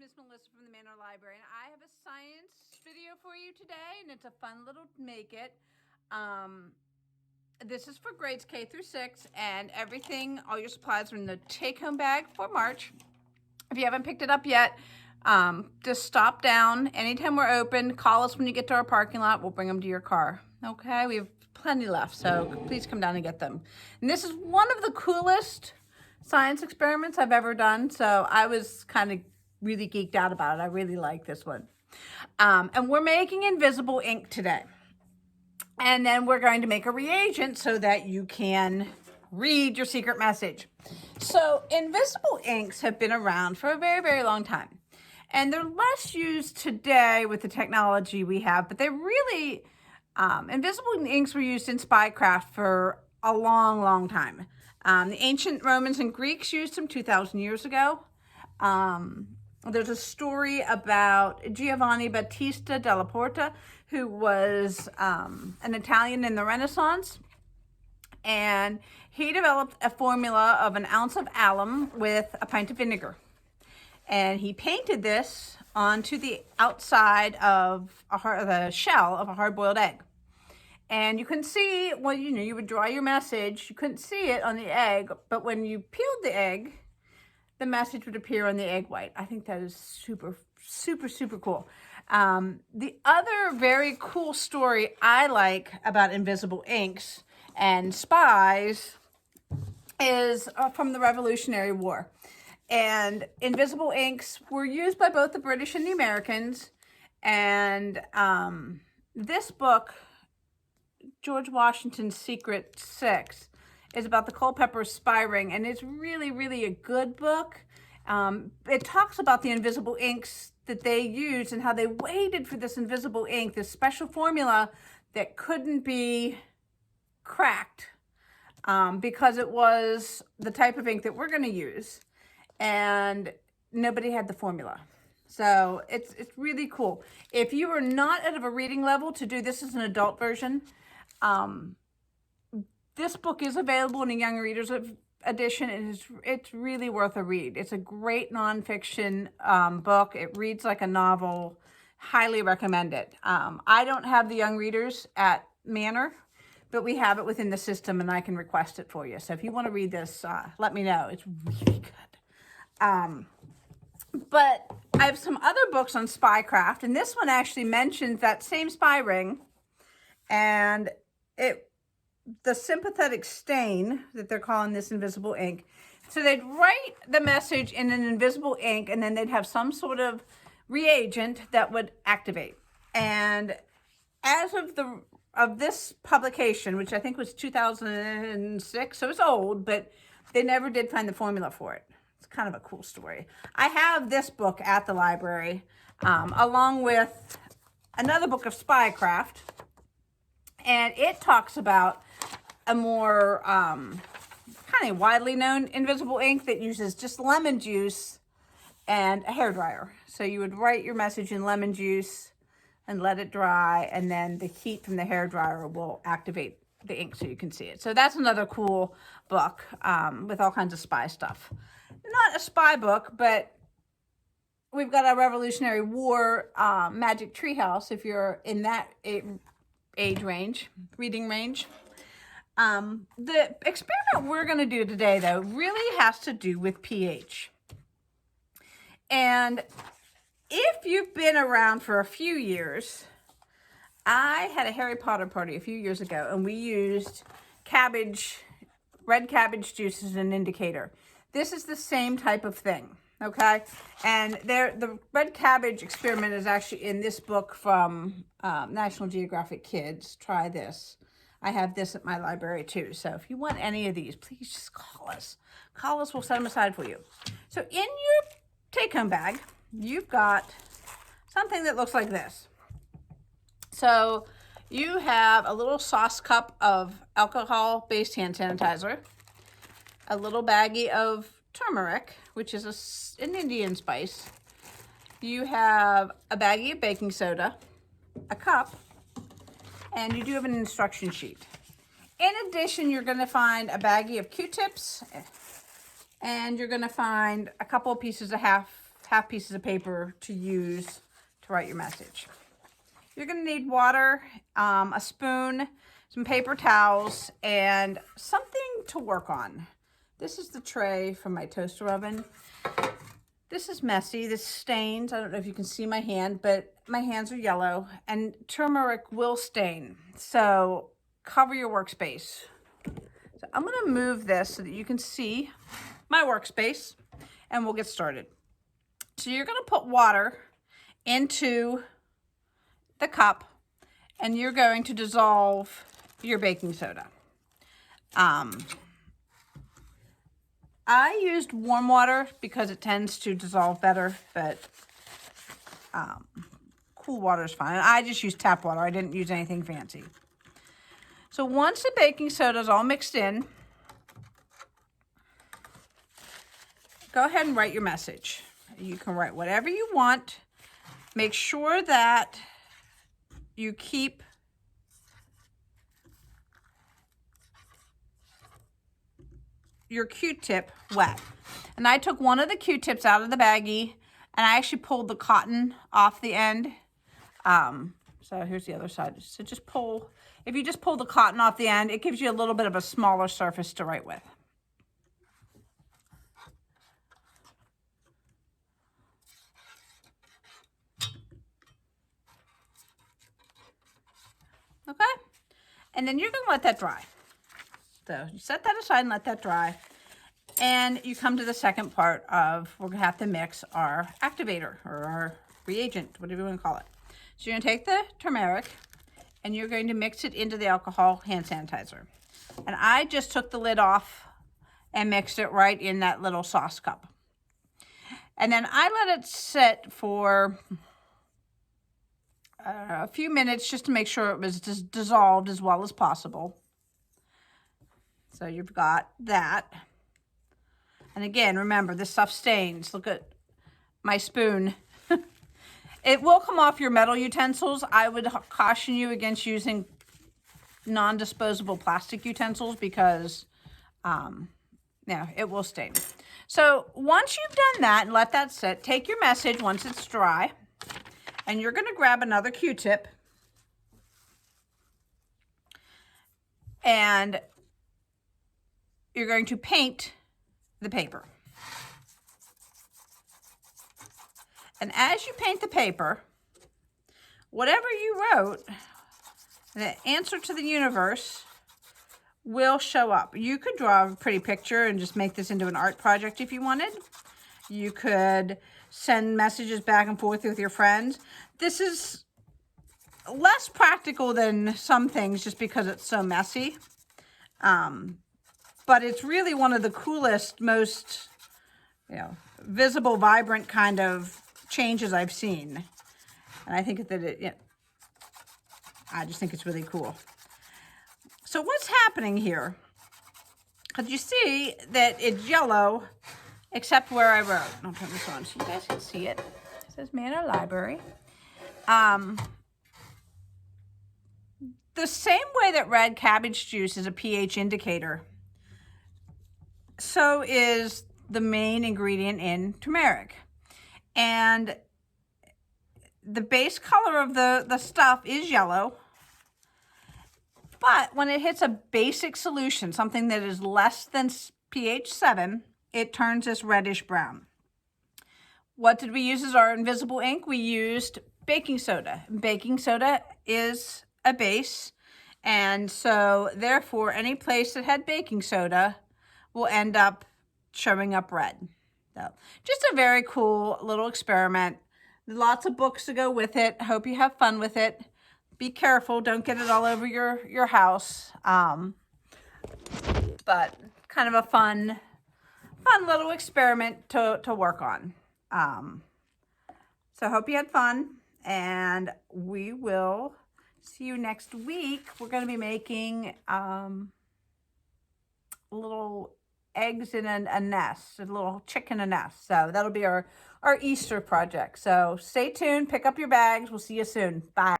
Miss Melissa from the Manor Library, and I have a science video for you today, and it's a fun little make it. This is for grades K through 6, and everything, all your supplies are in the take-home bag for March. If you haven't picked it up yet, just stop down. Anytime we're open, call us when you get to our parking lot. We'll bring them to your car. Okay, we have plenty left, so please come down and get them. And this is one of the coolest science experiments I've ever done, so I was kind of really geeked out about it. I really like this one. And we're making invisible ink today. And then we're going to make a reagent so that you can read your secret message. So invisible inks have been around for a very, very long time. And they're less used today with the technology we have, but they really, invisible inks were used in spycraft for a long, long time. The ancient Romans and Greeks used them 2,000 years ago. There's a story about Giovanni Battista della Porta, who was an Italian in the Renaissance. And he developed a formula of an ounce of alum with a pint of vinegar. And he painted this onto the outside of the shell of a hard-boiled egg. And you can see, well, you would draw your message. You couldn't see it on the egg, but when you peeled the egg, the message would appear on the egg white. I think that is super, super, super cool. The other very cool story I like about invisible inks and spies is from the Revolutionary War. And invisible inks were used by both the British and the Americans. And this book, George Washington's Secret 6, is about the Culpeper spy ring, and it's really, really a good book. It talks about the invisible inks that they used and how they waited for this invisible ink, this special formula that couldn't be cracked because it was the type of ink that we're going to use, and nobody had the formula. So it's really cool. If you are not out of a reading level to do this as an adult version, this book is available in a young reader's edition. It's really worth a read. It's a great nonfiction book. It reads like a novel. Highly recommend it. I don't have the young readers at Manor, but we have it within the system, and I can request it for you. So if you want to read this, let me know. It's really good. But I have some other books on spycraft, and this one actually mentions that same spy ring, and the sympathetic stain that they're calling this invisible ink. So they'd write the message in an invisible ink, and then they'd have some sort of reagent that would activate. And as of this publication, which I think was 2006, so it's old, but they never did find the formula for it. It's kind of a cool story. I have this book at the library, along with another book of spycraft, and it talks about a more kind of widely known invisible ink that uses just lemon juice and a hairdryer. So you would write your message in lemon juice and let it dry, and then the heat from the hairdryer will activate the ink so you can see it. So that's another cool book with all kinds of spy stuff. Not a spy book, but we've got a Revolutionary War magic treehouse if you're in that age range, reading range. The experiment we're going to do today, though, really has to do with pH. And if you've been around for a few years, I had a Harry Potter party a few years ago, and we used red cabbage juice as an indicator. This is the same type of thing, okay? And the red cabbage experiment is actually in this book from National Geographic Kids. Try this. I have this at my library too. So if you want any of these, please just call us. Call us, we'll set them aside for you. So in your take-home bag, you've got something that looks like this. So you have a little sauce cup of alcohol-based hand sanitizer, a little baggie of turmeric, which is an Indian spice. You have a baggie of baking soda, a cup, and you do have an instruction sheet. In addition, you're going to find a baggie of Q-tips, and you're going to find a couple of pieces of half half pieces of paper to use to write your message. You're going to need water, a spoon, some paper towels, and something to work on. This is the tray from my toaster oven. This is messy. This stains. I don't know if you can see my hand, but my hands are yellow, and turmeric will stain. So cover your workspace. So I'm going to move this so that you can see my workspace, and we'll get started. So you're going to put water into the cup, and you're going to dissolve your baking soda. I used warm water because it tends to dissolve better, but cool water is fine. I just used tap water. I didn't use anything fancy. So once the baking soda is all mixed in, go ahead and write your message. You can write whatever you want. Make sure that you keep your Q-tip wet. And I took one of the Q-tips out of the baggie, and I actually pulled the cotton off the end. So here's the other side. So just pull, if you just pull the cotton off the end, it gives you a little bit of a smaller surface to write with. Okay, and then you're going to let that dry. So you set that aside and let that dry. And you come to the second part of, we're going to have to mix our activator or our reagent, whatever you want to call it. So you're going to take the turmeric and you're going to mix it into the alcohol hand sanitizer. And I just took the lid off and mixed it right in that little sauce cup. And then I let it sit for a few minutes just to make sure it was just dissolved as well as possible. So you've got that. And again, remember, this stuff stains. Look at my spoon. It will come off your metal utensils. I would caution you against using non-disposable plastic utensils because it will stain. So once you've done that and let that sit, take your message once it's dry, and you're going to grab another Q-tip and you're going to paint the paper. And as you paint the paper, whatever you wrote, the answer to the universe will show up. You could draw a pretty picture and just make this into an art project if you wanted. You could send messages back and forth with your friends. This is less practical than some things just because it's so messy. But it's really one of the coolest, most, visible, vibrant kind of changes I've seen. And I think that I just think it's really cool. So what's happening here? Because you see that it's yellow, except where I wrote. I'll turn this on so you guys can see it. It says Manor Library. The same way that red cabbage juice is a pH indicator, so is the main ingredient in turmeric. And the base color of the stuff is yellow, but when it hits a basic solution, something that is less than pH 7, it turns this reddish brown. What did we use as our invisible ink? We used baking soda. Baking soda is a base, and so therefore any place that had baking soda will end up showing up red. So just a very cool little experiment. Lots of books to go with it. Hope you have fun with it. Be careful, don't get it all over your house. But kind of a fun little experiment to work on. So hope you had fun, and we will see you next week. We're going to be making little eggs in a nest, a little chick in a nest. So that'll be our Easter project. So stay tuned, pick up your bags. We'll see you soon. Bye.